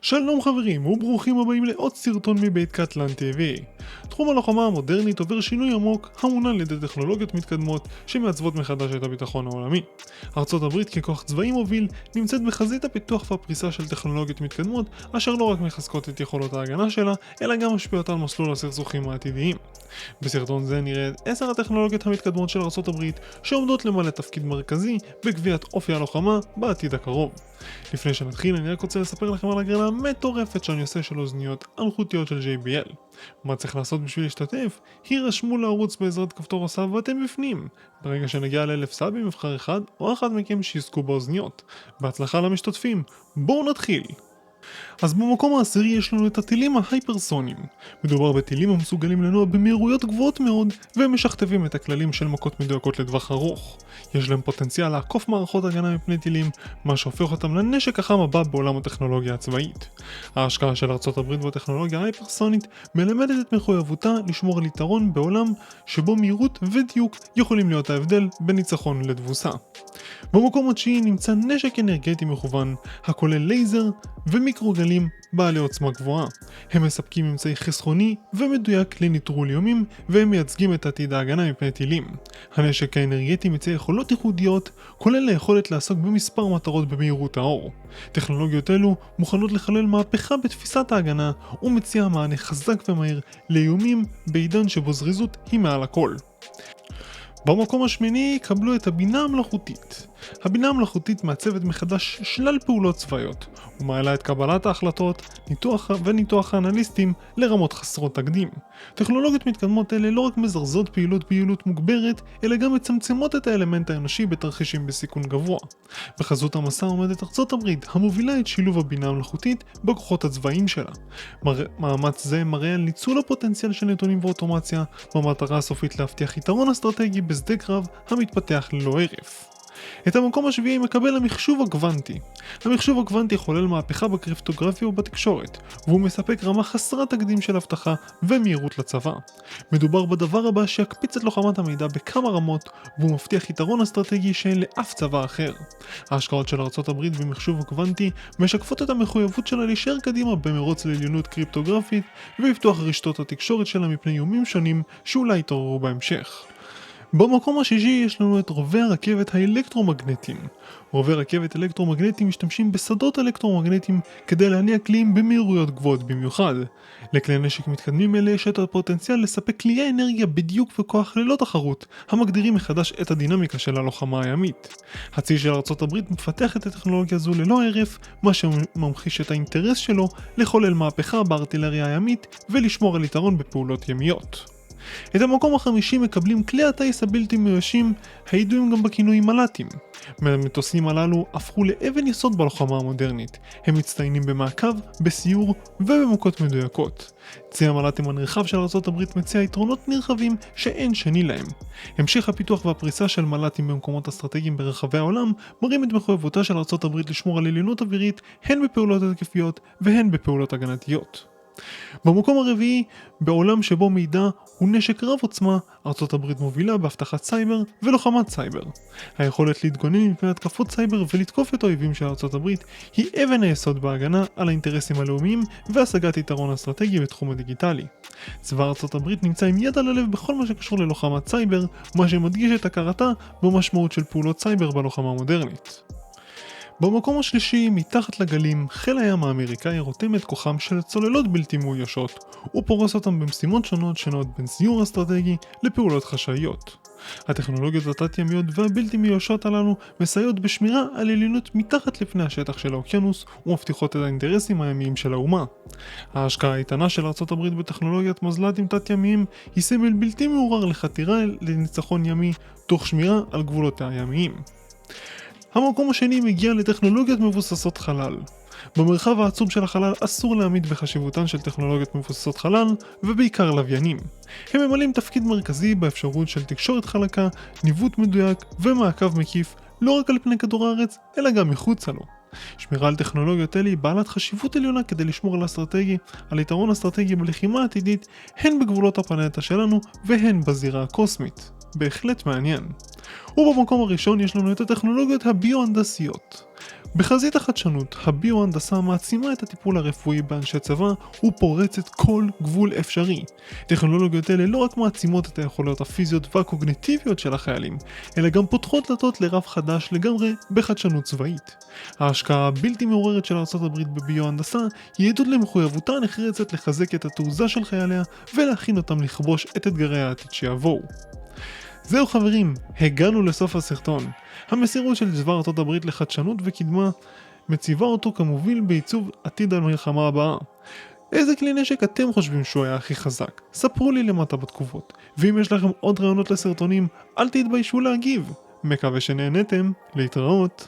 שלום חברים וברוכים הבאים לעוד סרטון מבית קטלן TV. תחום הלוחמה המודרנית עובר שינוי עמוק המונע על ידי טכנולוגיות מתקדמות שמעצבות מחדש את הביטחון העולמי. ארצות הברית ככוח צבאי מוביל נמצאת בחזית הפיתוח והפריסה של טכנולוגיות מתקדמות אשר לא רק מחזקות את יכולות ההגנה שלה אלא גם משפיעות על מסלול הסכסוכים העתידיים. בסרטון זה נראה את 10 הטכנולוגיות המתקדמות של ארצות הברית שעומדות למלא תפקיד מרכזי בקביעת אופי הלוחמה בעתיד הקרוב. לפני שנתחיל אני רק רוצה לספר לכם על הגרלה מטורפת שאני עושה של אוזניות אלחוטיות של JBL. מה צריך לעשות בשביל להשתתף? הירשמו לערוץ בעזרת כפתור הסאב ואתם בפנים. ברגע שנגיע ל1000 סאבים יבחר אחד או אחד מכם שיזכו באוזניות. בהצלחה למשתתפים, בואו נתחיל! אז במקום העשירי יש לנו את הטילים ההייפרסוניים. מדובר בטילים המסוגלים לנוע במהירויות גבוהות מאוד והם משכתבים את הכללים של מכות מדויקות לטווח ארוך. יש להם פוטנציאל לעקוף מערכות הגנה מפני טילים, מה שהופך אותם לנשק החם הבא בעולם הטכנולוגיה הצבאית. ההשקעה של ארצות הברית בטכנולוגיה ההייפרסונית מלמדת את מחויבותה לשמור על יתרון בעולם שבו מהירות ודיוק יכולים להיות ההבדל בין ניצחון לתבוסה. במקום התשיעי נמצא נשק אנרגטי מכוון, הכולל לייזר ומיקרוגלים בעלי עוצמה גבוהה. הם מספקים אמצעי חסכוני ומדויק לניטרול איומים והם מייצגים את עתיד ההגנה מפני טילים. הנשק האנרגטי מציע יכולות ייחודיות, כולל היכולת לעסוק במספר מטרות במהירות האור. טכנולוגיות אלו מוכנות לחולל מהפכה בתפיסת ההגנה ומציע מענה חזק ומהיר לאיומים בעידן שבו זריזות היא מעל הכל. במקום השמיני קבלו את הבינה המלאכותית. הבינה המלאכותית מעצבת מחדש שלל פעולות צבאיות ומעלה את קבלת ההחלטות, ניתוח האנליסטים לרמות חסרות תקדים. טכנולוגיות מתקדמות אלה לא רק מזרזות פעילות מוגברת, אלא גם מצמצמות את האלמנט האנושי בתרחישים בסיכון גבוה. בחזות המסע עומדת ארצות הברית המובילה את שילוב הבינה המלאכותית בכוחות הצבאיים שלה. מאמץ זה מראה על ניצול הפוטנציאל של נתונים ואוטומציה, במטרה הסופית להבטיח יתרון אסטרטגי בשדה קרב המתפתח ללא הרף. את המקום השביעי מקבל המחשוב הקוונטי. המחשוב הקוונטי חולל מהפכה בקריפטוגרפיה ובתקשורת, והוא מספק רמה חסרת תקדים של אבטחה ומהירות לצבא. מדובר בדבר הבא שיקפיץ את לוחמת המידע בכמה רמות, והוא מבטיח יתרון אסטרטגי שאין לאף צבא אחר. ההשקעות של ארצות הברית במחשוב הקוונטי משקפות את המחויבות שלה להישאר קדימה במרוץ לעליונות קריפטוגרפית, ולפתוח רשתות התקשורת שלה מפני איומים שונים שאולי יתעוררו בהמשך. במקום השישי יש לנו את רובי הרכבת האלקטרומגנטיים. רובי רכבת אלקטרומגנטיים משתמשים בשדות אלקטרומגנטיים כדי להניע קליעים במהירויות גבוהות במיוחד. לכלי נשק מתקדמים אלה יש את הפוטנציאל לספק כליי אנרגיה בדיוק וכוח ללא תחרות, המגדירים מחדש את הדינמיקה של הלוחמה הימית. הצי של ארצות הברית מפתח את הטכנולוגיה זו ללא הרף, מה שממחיש את האינטרס שלו לחולל מהפכה בארטילריה הימית ולשמור על יתרון בפעולות ימיות. את המקום החמישי מקבלים כלי הטייס הבלתי מאוישים, הידועים גם בכינוי מל"טים. המטוסים הללו הפכו לאבן יסוד בלוחמה המודרנית. הם מצטיינים במעקב, בסיור ובמכות מדויקות. צי המל"טים הנרחב של ארצות הברית מציע יתרונות נרחבים שאין שני להם. המשך הפיתוח והפריסה של מל"טים במקומות אסטרטגיים ברחבי העולם מראים את מחויבותה של ארצות הברית לשמור על עליונות אווירית הן בפעולות התקפיות והן בפעולות הגנתיות. במקום הרביעי, בעולם שבו מידע הוא נשק רב עוצמה, ארצות הברית מובילה בהבטחת סייבר ולוחמת סייבר. היכולת להתגונן מפני התקפות סייבר ולתקוף את האויבים של ארצות הברית היא אבן היסוד בהגנה על האינטרסים הלאומיים והשגת יתרון אסטרטגי בתחום הדיגיטלי. צבא ארצות הברית נמצא עם יד על הלב בכל מה שקשור ללוחמת סייבר, מה שמדגיש את הכרתה במשמעות של פעולות סייבר בלוחמה המודרנית. במקום השלישי, מתחת לגלים, חיל הים האמריקאי רותם את כוחם של צוללות בלתי מאוישות, ופורס אותם במשימות שונות שנעות בין סיור אסטרטגי לפעולות חשאיות. הטכנולוגיות התת-ימיות והבלתי מאוישות הללו מסייעות בשמירה על עליונות מתחת לפני השטח של האוקיינוס ומבטיחות את האינטרסים הימיים של האומה. ההשקעה האיתנה של ארצות הברית בטכנולוגיית מזל"טים תת-ימיים היא סמל בלתי מעורר לחתירה לניצחון ימי תוך שמירה על גבולותיה הימיים. המקום השני מגיע לטכנולוגיות מבוססות חלל. במרחב העצום של החלל אסור להעמיד בחשיבותן של טכנולוגיות מבוססות חלל, ובעיקר לוויינים. הם ממלאים תפקיד מרכזי באפשרות של תקשורת חלקה, ניווט מדויק ומעקב מקיף, לא רק על פני כדור הארץ, אלא גם מחוצה לו. שמירה על טכנולוגיות אלה היא בעלת חשיבות עליונה כדי לשמור על יתרון אסטרטגי בלחימה עתידית, הן בגבולות הפלנטה שלנו והן בזירה הקוסמית. בהחלט מעניין. ובמקום הראשון יש לנו את הטכנולוגיות הביו-הנדסיות. בחזית החדשנות, הביו-הנדסה מעצימה את הטיפול הרפואי באנשי צבא ופורצת כל גבול אפשרי. טכנולוגיות אלה לא רק מעצימות את היכולות הפיזיות והקוגניטיביות של החיילים, אלא גם פותחות דלתות לרף חדש לגמרי בחדשנות צבאית. ההשקעה הבלתי מעוררת של ארצות הברית בביו-הנדסה היא עדות למחויבותה הנחרצת לחזק את התעוזה של חייליה ולהכין אותם לכבוש את אתגרי העתיד שיבואו. זהו חברים, הגענו לסוף הסרטון. המסירות של צבא ארצות הברית לחדשנות וקדמה מציבה אותו כמוביל בעיצוב עתיד המלחמה הבאה. איזה כלי נשק אתם חושבים שהוא היה הכי חזק? ספרו לי למטה בתגובות. ואם יש לכם עוד רעיונות לסרטונים, אל תתביישו להגיב. מקווה שנהנתם, להתראות.